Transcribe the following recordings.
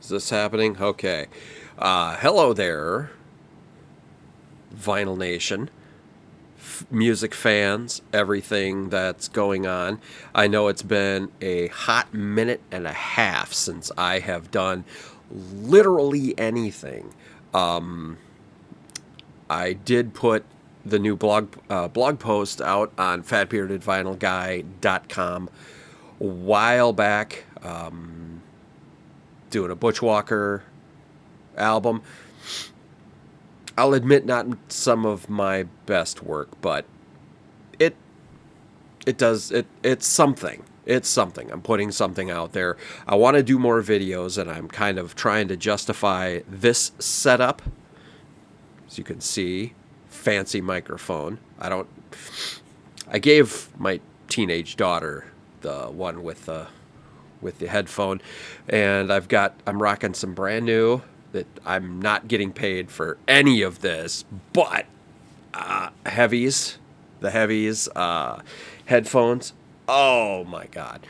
Is this happening? Okay. Hello there, Vinyl Nation, music fans, everything that's going on. I know it's been a hot minute and a half since I have done literally anything. Um, I did put the new blog post out on fatbeardedvinylguy.com a while back, doing a Butchwalker album. I'll admit, not some of my best work, but it it's something. It's something. I'm putting something out there. I want to do more videos, and I'm kind of trying to justify this setup. As you can see, fancy microphone. I gave my teenage daughter the one with the headphone, and I'm rocking some brand new that I'm not getting paid for any of this, but heavies, the heavies headphones. Oh my god!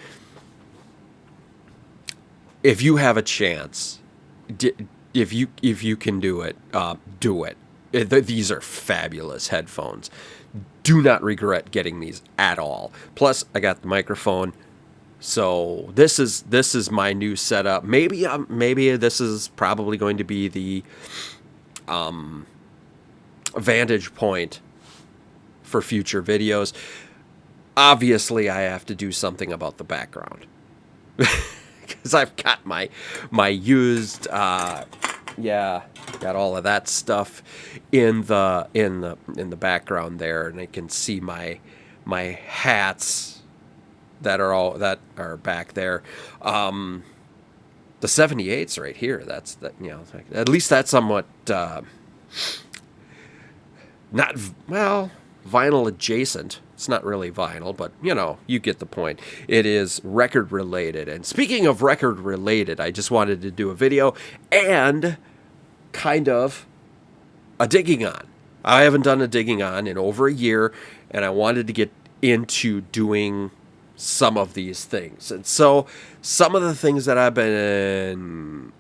If you have a chance, if you can do it, do it. These are fabulous headphones. Do not regret getting these at all. Plus, I got the microphone. So this is my new setup. Maybe this is probably going to be the vantage point for future videos. Obviously, I have to do something about the background because I've got my used got all of that stuff in the background there, and I can see my hats that are back there. The 78's right here. That's that. At least that's somewhat not well vinyl adjacent. It's not really vinyl, but you get the point. It is record related. And speaking of record related, I just wanted to do a video and kind of a digging on. I haven't done a digging on in over a year, and I wanted to get into doing some of these things. And so some of the things that I've been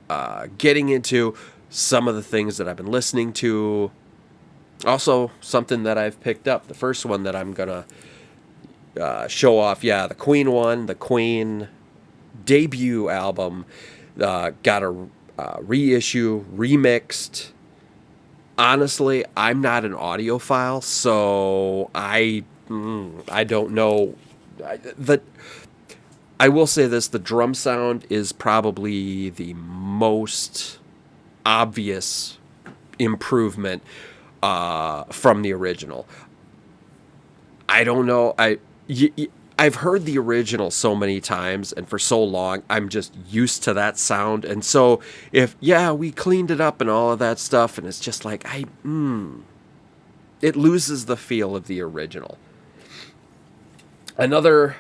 getting into, some of the things that I've been listening to, also something that I've picked up. The first one that I'm going to show off, the Queen one, the Queen debut album, got a reissue, remixed. Honestly, I'm not an audiophile, so I don't know. I will say this: the drum sound is probably the most obvious improvement from the original. I don't know. I've heard the original so many times and for so long, I'm just used to that sound. And so we cleaned it up and all of that stuff, and it's just like it loses the feel of the original. Another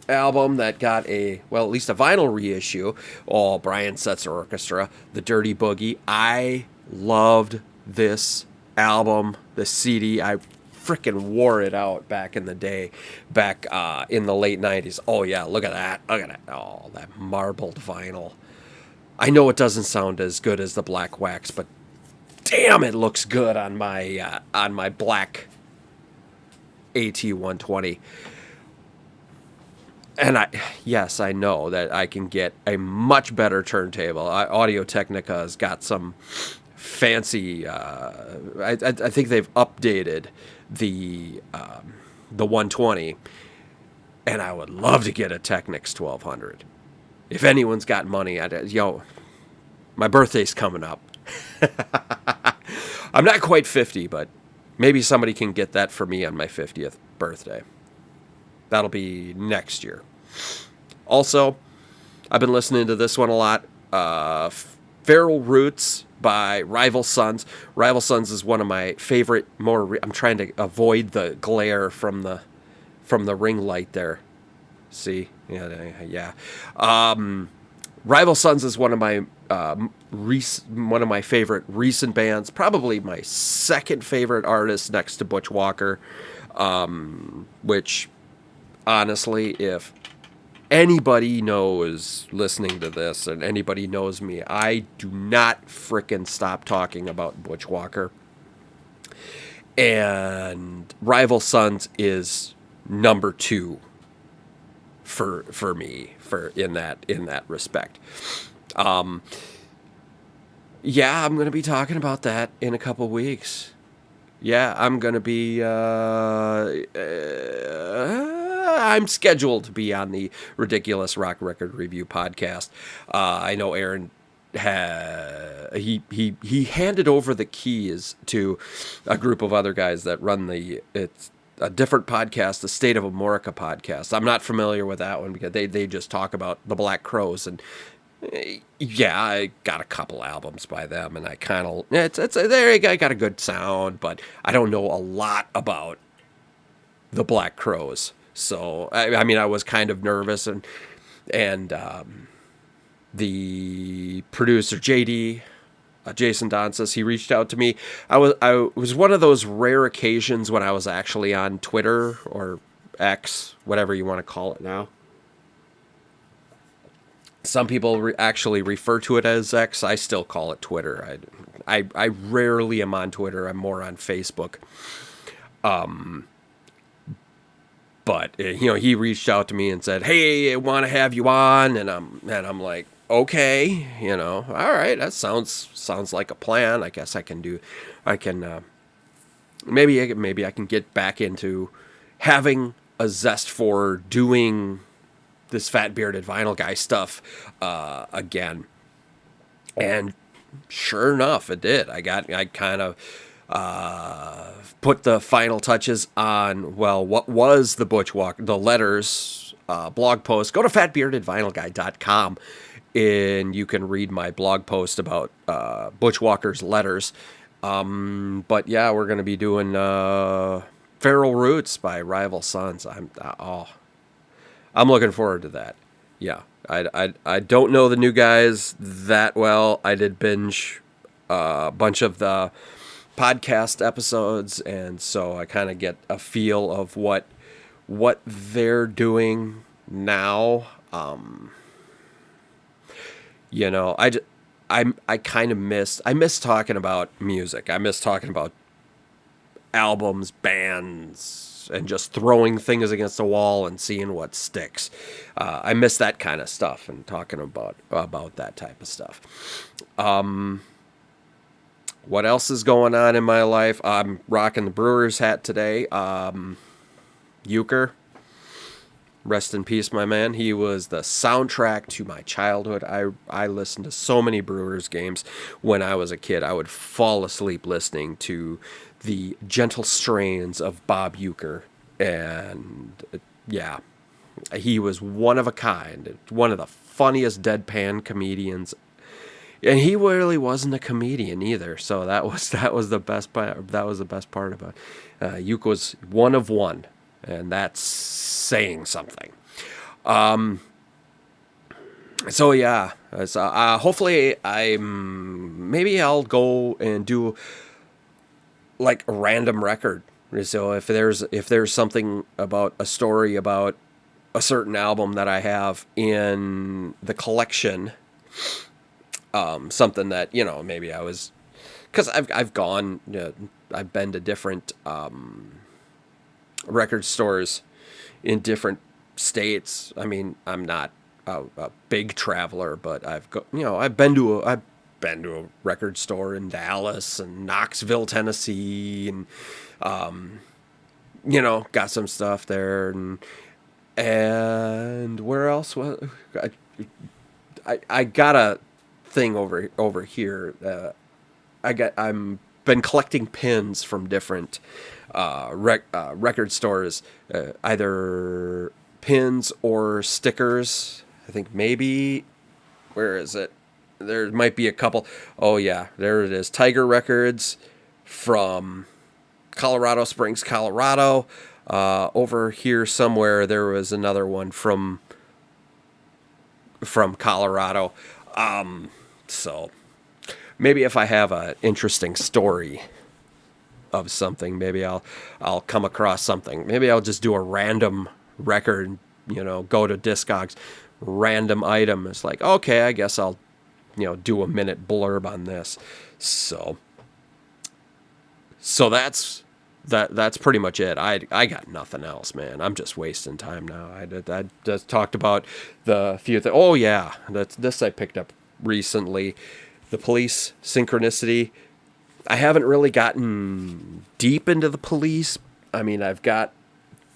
album that got at least a vinyl reissue, Brian Setzer Orchestra, The Dirty Boogie. I loved this album, the CD. I freaking wore it out back in the day, back in the late 90s. Oh yeah, look at that. Oh, that marbled vinyl. I know it doesn't sound as good as the black wax, but damn, it looks good on my black AT120. And I know that I can get a much better turntable. Audio-Technica has got some fancy. I think they've updated the 120, and I would love to get a Technics 1200. If anyone's got money, my birthday's coming up. I'm not quite 50, but maybe somebody can get that for me on my 50th birthday. That'll be next year. Also, I've been listening to this one a lot. Feral Roots by Rival Sons. Rival Sons is one of my favorite. I'm trying to avoid the glare from the ring light there. See, yeah. Rival Sons is one of my favorite recent bands. Probably my second favorite artist next to Butch Walker. Which, honestly, if anybody knows listening to this, and anybody knows me, I do not frickin' stop talking about Butch Walker. And Rival Sons is number 2 for me in that respect. Yeah, I'm gonna be talking about that in a couple weeks. Yeah, I'm gonna be. I'm scheduled to be on the Ridiculous Rock Record Review podcast. I know Aaron he handed over the keys to a group of other guys that run it's a different podcast, the State of America podcast. I'm not familiar with that one because they just talk about the Black Crowes, and yeah, I got a couple albums by them, and I kind of I got a good sound, but I don't know a lot about the Black Crowes. So I mean, I was kind of nervous, and the producer JD, Jason Donsis, he reached out to me. I was one of those rare occasions when I was actually on Twitter or X, whatever you want to call it now. Some people actually refer to it as X. I still call it Twitter. I rarely am on Twitter. I'm more on Facebook. But he reached out to me and said, "Hey, I want to have you on," and I'm like, "Okay, all right, that sounds like a plan. I guess maybe I can get back into having a zest for doing this fat bearded vinyl guy stuff again." And sure enough, it did. I kind of put the final touches on, well, what was the Butch Walker, the letters blog post. Go to fatbeardedvinylguy.com and you can read my blog post about Butch Walker's letters. But yeah, we're going to be doing Feral Roots by Rival Sons. I'm looking forward to that. Yeah, I don't know the new guys that well. I did binge a bunch of the podcast episodes, and so I kind of get a feel of what they're doing now. I kind of miss talking about music. I miss talking about albums, bands, and just throwing things against the wall and seeing what sticks. I miss that kind of stuff and talking about that type of stuff. What else is going on in my life? I'm rocking the Brewers hat today. Euchre, rest in peace, my man. He was the soundtrack to my childhood. I listened to so many Brewers games when I was a kid. I would fall asleep listening to the gentle strains of Bob Euchre. And yeah, he was one of a kind. One of the funniest deadpan comedians. And he really wasn't a comedian either, so that was the best part. That was the best part about it. Yuke was one of one, and that's saying something. So yeah, hopefully maybe I'll go and do like a random record. So if there's something about a story about a certain album that I have in the collection. Something that, maybe I was, because I've been to different record stores in different states. I mean, I'm not a big traveler, but I've been to a record store in Dallas and Knoxville, Tennessee, and got some stuff there, and where else was I got a thing over here. I'm been collecting pins from different record stores, either pins or stickers. I think maybe, where is it? There might be a couple. Oh yeah, there it is. Tiger Records from Colorado Springs, Colorado. Over here somewhere there was another one from Colorado. So maybe if I have an interesting story of something, maybe I'll come across something. Maybe I'll just do a random record go to Discogs, random item. It's like, okay, I guess I'll, do a minute blurb on this. So that's pretty much it. I got nothing else, man. I'm just wasting time now. I just talked about the few things. Oh yeah, this I picked up recently. The police synchronicity. I haven't really gotten deep into the police. I mean, I've got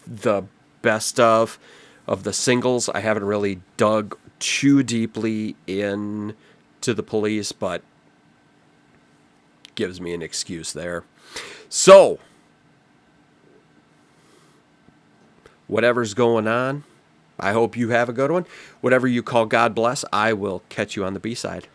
the best of the singles. I haven't really dug too deeply in to the police, but gives me an excuse there. So, whatever's going on, I hope you have a good one. Whatever you call God bless, I will catch you on the B-side.